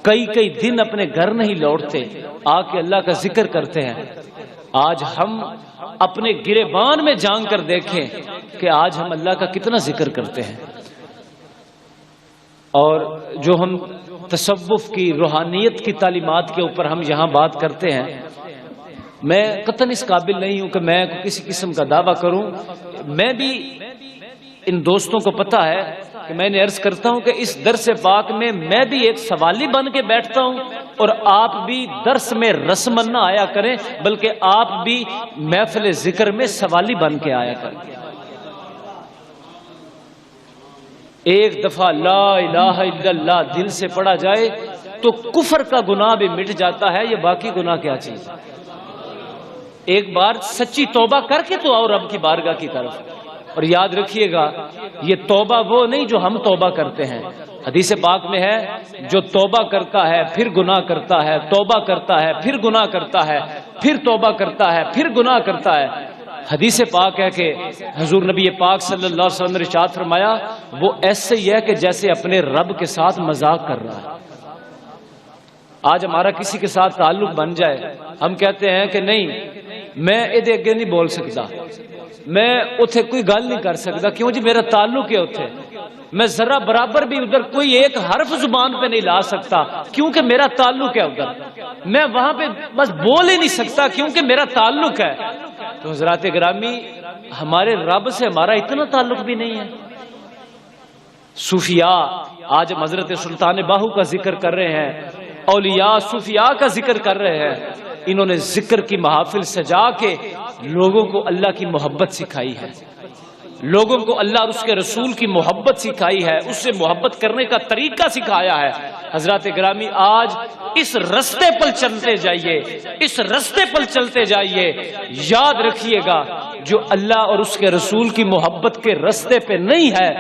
Speaker 1: کئی دن اپنے گھر نہیں لوٹتے، آ کے اللہ کا ذکر کرتے ہیں۔ آج ہم اپنے گریبان میں جان کر دیکھیں کہ آج ہم اللہ کا کتنا ذکر کرتے ہیں۔ اور جو ہم تصوف کی روحانیت کی تعلیمات کے اوپر ہم یہاں بات کرتے ہیں، میں قطعاً اس قابل نہیں ہوں کہ میں کسی قسم کا دعویٰ کروں۔ میں بھی ان دوستوں کو پتا ہے کہ میں نے عرض کرتا ہوں کہ اس درس پاک میں بھی ایک سوالی بن کے بیٹھتا ہوں، اور آپ بھی درس میں رسمن نہ آیا کریں، بلکہ آپ بھی محفل ذکر میں سوالی بن کے آیا کریں۔ ایک دفعہ لا الہ الا اللہ دل سے پڑھا جائے تو کفر کا گناہ بھی مٹ جاتا ہے، یہ باقی گناہ کیا چیز ہے۔ ایک بار سچی توبہ کر کے تو آؤ رب کی بارگاہ کی طرف، اور یاد رکھیے گا یہ توبہ وہ نہیں جو ہم توبہ کرتے ہیں۔ حدیث پاک میں ہے جو توبہ کرتا ہے پھر گناہ کرتا ہے، توبہ کرتا ہے پھر گناہ کرتا ہے، پھر توبہ کرتا ہے پھر گناہ کرتا ہے۔ حدیث پاک ہے کہ حضور نبی پاک صلی اللہ علیہ وسلم نے ارشاد فرمایا وہ ایسے ہی ہے کہ جیسے اپنے رب کے ساتھ مذاق کر رہا ہے۔ آج ہمارا کسی کے ساتھ تعلق بن جائے، ہم کہتے ہیں کہ نہیں میں ادھے اگے نہیں بول سکتا، میں اتھے کوئی گل نہیں کر سکتا، کیوں جی میرا تعلق ہے اتھے، میں ذرا برابر بھی ادھر کوئی ایک حرف زبان پہ نہیں لا سکتا کیونکہ میرا تعلق ہے ادھر، میں وہاں پہ بس بول ہی نہیں سکتا کیونکہ میرا تعلق ہے۔ تو حضرات گرامی ہمارے رب سے ہمارا اتنا تعلق بھی نہیں ہے۔ صوفیاء آج حضرت سلطان باہو کا ذکر کر رہے ہیں، اولیاء صوفیاء کا ذکر کر رہے ہیں، انہوں نے ذکر کی محافل سجا کے لوگوں کو اللہ کی محبت سکھائی ہے، لوگوں کو اللہ اور اس کے رسول کی محبت سکھائی ہے، اس سے محبت کرنے کا طریقہ سکھایا ہے۔ حضرات گرامی آج اس رستے پر چلتے جائیے، اس رستے پر چلتے جائیے، یاد رکھیے گا جو اللہ اور اس کے رسول کی محبت کے رستے پہ نہیں ہے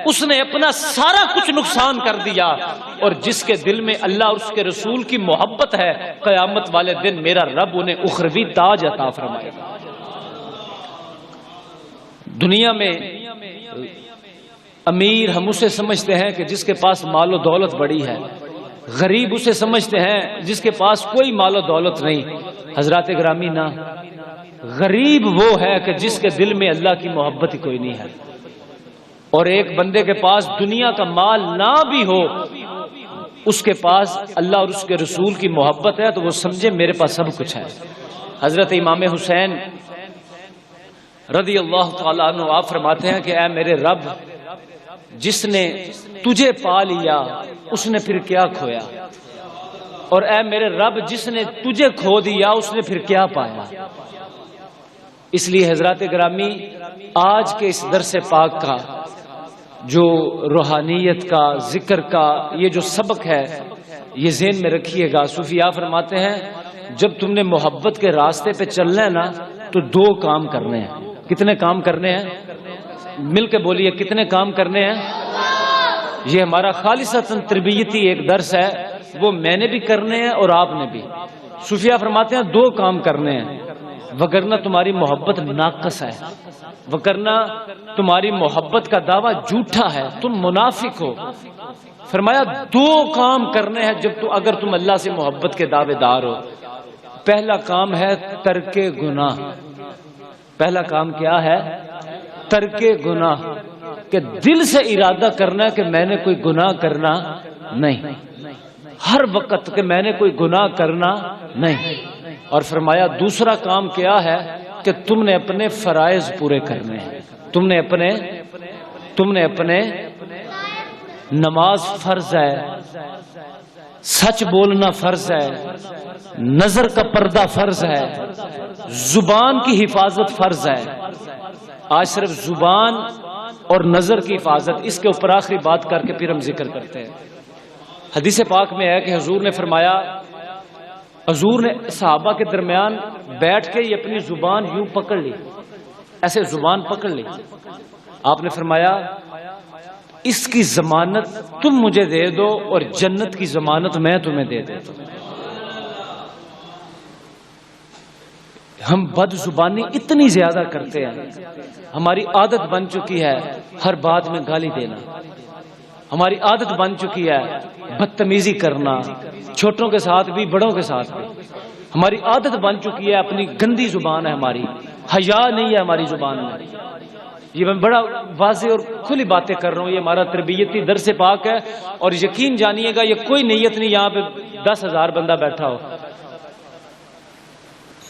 Speaker 1: اس نے اپنا سارا کچھ نقصان کر دیا، اور جس کے دل میں اللہ اور اس کے رسول کی محبت ہے قیامت والے دن میرا رب انہیں اخروی تاج عطا فرمائے گا۔ دنیا میں امیر ہم اسے سمجھتے ہیں کہ جس کے پاس مال و دولت بڑی ہے، غریب اسے سمجھتے ہیں جس کے پاس کوئی مال و دولت نہیں۔ حضرات گرامی نہ، غریب وہ ہے کہ جس کے دل میں اللہ کی محبت ہی کوئی نہیں ہے، اور ایک بندے کے پاس دنیا کا مال نہ بھی ہو، اس کے پاس اللہ اور اس کے رسول کی محبت ہے تو وہ سمجھے میرے پاس سب کچھ ہے۔ حضرت امام حسین رضی اللہ تعالیٰ عنہ آپ فرماتے ہیں کہ اے میرے رب، جس نے تجھے پا لیا اس نے پھر کیا کھویا، اور اے میرے رب جس نے تجھے کھو دیا اس نے پھر کیا پایا۔ اس لیے حضرات گرامی آج کے اس درس پاک کا جو روحانیت کا ذکر کا یہ جو سبق ہے یہ ذہن میں رکھیے گا۔ صوفیاء فرماتے ہیں جب تم نے محبت کے راستے پہ چلنا ہے نا تو دو کام کرنے ہیں۔ کتنے کام کرنے ہیں؟ مل کے بولیے کتنے کام کرنے ہیں؟ یہ ہمارا خالصتاً تربیتی ایک درس ہے، وہ میں نے بھی کرنے ہیں اور آپ نے بھی۔ صوفیاء فرماتے ہیں دو کام کرنے ہیں، وگرنہ تمہاری محبت ناقص ہے، وگرنہ تمہاری محبت کا دعویٰ جھوٹا ہے، تم منافق ہو۔ فرمایا دو کام کرنے ہیں جب تو اگر تم اللہ سے محبت کے دعوے دار ہو۔ پہلا کام ہے ترک گناہ۔ پہلا کام کیا ہے؟ ترک گناہ، کہ دل سے ارادہ کرنا کہ میں نے کوئی گناہ کرنا نہیں، ہر وقت کہ میں نے کوئی گناہ کرنا نہیں۔ اور فرمایا دوسرا کام کیا ہے کہ تم نے اپنے فرائض پورے کرنے ہیں، تم نے اپنے نماز فرض ہے، سچ بولنا فرض ہے، نظر کا پردہ فرض ہے، زبان کی حفاظت فرض ہے۔ آج صرف زبان اور نظر کی حفاظت، اس کے اوپر آخری بات کر کے پھر ہم ذکر کرتے ہیں۔ حدیث پاک میں ہے کہ حضور نے فرمایا، حضور نے صحابہ کے درمیان بیٹھ کے یہ اپنی زبان یوں پکڑ لی، ایسے زبان پکڑ لی۔ آپ نے فرمایا اس کی ضمانت تم مجھے دے دو اور جنت کی ضمانت میں تمہیں دے دیتا ہوں۔ ہم بد زبانی اتنی زیادہ کرتے ہیں، ہماری عادت بن چکی ہے ہر بات میں گالی دینا، ہماری عادت بن چکی ہے بدتمیزی کرنا، چھوٹوں کے ساتھ بھی بڑوں کے ساتھ بھی۔ ہماری عادت بن چکی ہے، اپنی گندی زبان ہے ہماری، حیا نہیں ہے ہماری زبان میں۔ یہ میں بڑا واضح اور کھلی باتیں کر رہا ہوں، یہ ہمارا تربیتی درس پاک ہے، اور یقین جانیے گا یہ کوئی نیت نہیں یہاں پہ 10,000 بندہ بیٹھا ہو۔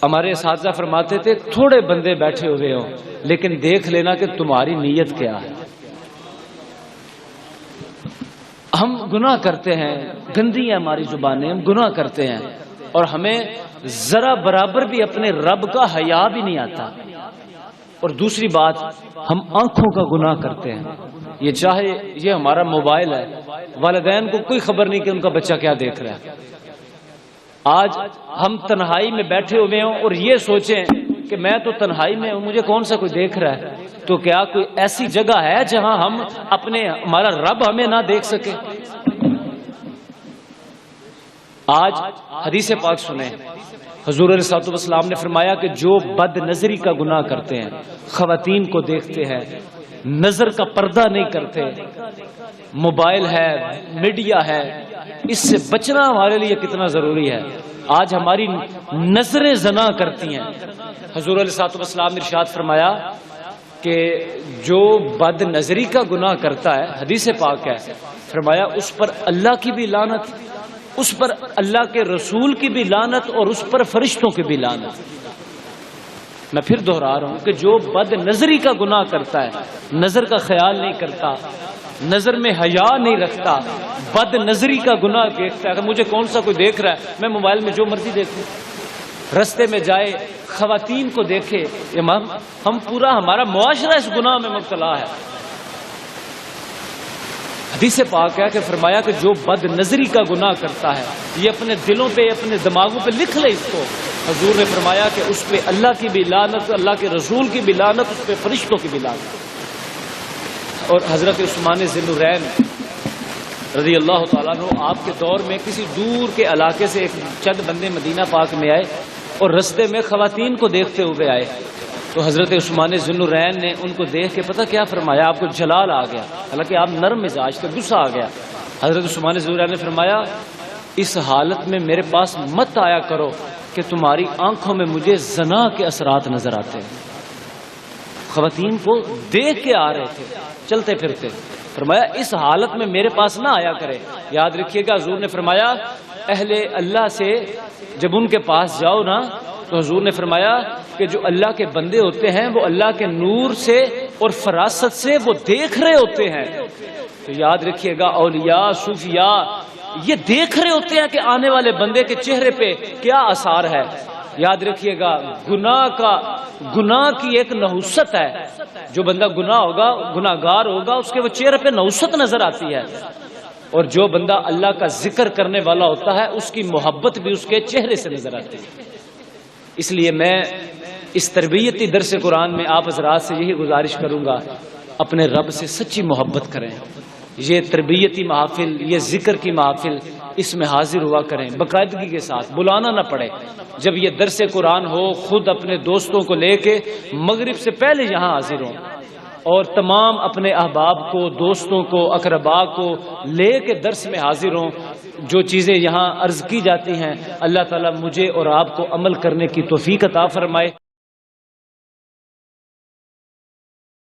Speaker 1: ہمارے اساتذہ فرماتے تھے تھوڑے بندے بیٹھے ہوئے ہوں لیکن دیکھ لینا کہ تمہاری نیت کیا ہے۔ ہم گناہ کرتے ہیں، گندی ہے ہماری زبانیں، ہم گناہ کرتے ہیں، اور ہمیں ذرا برابر بھی اپنے رب کا حیا بھی نہیں آتا۔ اور دوسری بات، ہم آنکھوں کا گناہ کرتے ہیں۔ یہ چاہے یہ ہمارا موبائل ہے، والدین کو کوئی خبر نہیں کہ ان کا بچہ کیا دیکھ رہا ہے۔ آج ہم تنہائی میں بیٹھے ہوئے ہوں اور یہ سوچیں کہ میں تو تنہائی میں ہوں، مجھے کون سا کوئی دیکھ رہا ہے، تو کیا کوئی ایسی جگہ ہے جہاں ہم ہمارا رب ہمیں نہ دیکھ سکے؟ آج حدیث پاک سنیں، حضور علیہ الصلوۃ والسلام نے فرمایا کہ جو بد نظری کا گناہ کرتے ہیں، خواتین کو دیکھتے ہیں، نظر کا پردہ نہیں کرتے، موبائل ہے، میڈیا ہے، اس سے بچنا ہمارے لیے کتنا ضروری ہے۔ آج ہماری نظریں زنا کرتی ہیں۔ حضور علیہ الصلوۃ والسلام نے ارشاد فرمایا کہ جو بد نظری کا گناہ کرتا ہے، حدیث پاک ہے، فرمایا اس پر اللہ کی بھی لعنت، اس پر اللہ کے رسول کی بھی لعنت، اور اس پر فرشتوں کی بھی لعنت۔ میں پھر دہرا رہا ہوں کہ جو بد نظری کا گناہ کرتا ہے، نظر کا خیال نہیں کرتا، نظر میں حیا نہیں رکھتا، بد نظری کا گناہ دیکھتا ہے کہ مجھے کون سا کوئی دیکھ رہا ہے، میں موبائل میں جو مرضی دیکھوں، رستے میں جائے خواتین کو دیکھے، ہم پورا ہمارا معاشرہ اس گناہ میں مبتلا ہے۔ حدیث پاک ہے کہ فرمایا کہ جو بد نظری کا گناہ کرتا ہے، یہ اپنے دلوں پہ، اپنے دماغوں پہ لکھ لے اس کو۔ حضور نے فرمایا کہ اس پہ اللہ کی بھی لعنت، اللہ کے رسول کی بھی لعنت، اس پہ فرشتوں کی بھی لعنت۔ اور حضرت عثمان ذی النورین رضی اللہ تعالیٰ عنہ، آپ کے دور میں کسی دور کے علاقے سے ایک چند بندے مدینہ پاک میں آئے اور رستے میں خواتین کو دیکھتے ہوئے آئے، تو حضرت عثمان ذی النورین نے ان کو دیکھ کے پتہ کیا فرمایا؟ آپ کو جلال آ گیا، حالانکہ آپ نرم مزاج تھے، غصہ آ گیا۔ حضرت عثمان ذی النورین نے فرمایا اس حالت میں میرے پاس مت آیا کرو کہ تمہاری آنکھوں میں مجھے زنا کے اثرات نظر آتے ہیں۔ خواتین کو دیکھ کے آ رہے تھے چلتے پھرتے، فرمایا اس حالت میں میرے پاس نہ آیا کرے۔ یاد رکھیے گا حضور نے فرمایا اہل اللہ سے جب ان کے پاس جاؤ نا، تو حضور نے فرمایا کہ جو اللہ کے بندے ہوتے ہیں وہ اللہ کے نور سے اور فراست سے وہ دیکھ رہے ہوتے ہیں۔ تو یاد رکھیے گا اولیاء، صوفیاء یہ دیکھ رہے ہوتے ہیں کہ آنے والے بندے کے چہرے پہ کیا اثار ہے۔ یاد رکھیے گا گناہ کی ایک نحوست ہے، جو بندہ گناہگار ہوگا اس کے وہ چہرے پہ نحوست نظر آتی ہے، اور جو بندہ اللہ کا ذکر کرنے والا ہوتا ہے اس کی محبت بھی اس کے چہرے سے نظر آتی ہے۔ اس لیے میں اس تربیتی درس قرآن میں آپ حضرات سے یہی گزارش کروں گا، اپنے رب سے سچی محبت کریں۔ یہ تربیتی محافل، یہ ذکر کی محافل، اس میں حاضر ہوا کریں باقاعدگی کے ساتھ، بلانا نہ پڑے۔ جب یہ درس قرآن ہو خود اپنے دوستوں کو لے کے مغرب سے پہلے یہاں حاضر ہوں، اور تمام اپنے احباب کو، دوستوں کو، اقربا کو لے کے درس میں حاضر ہوں۔ جو چیزیں یہاں عرض کی جاتی ہیں اللہ تعالیٰ مجھے اور آپ کو عمل کرنے کی توفیق عطا فرمائے۔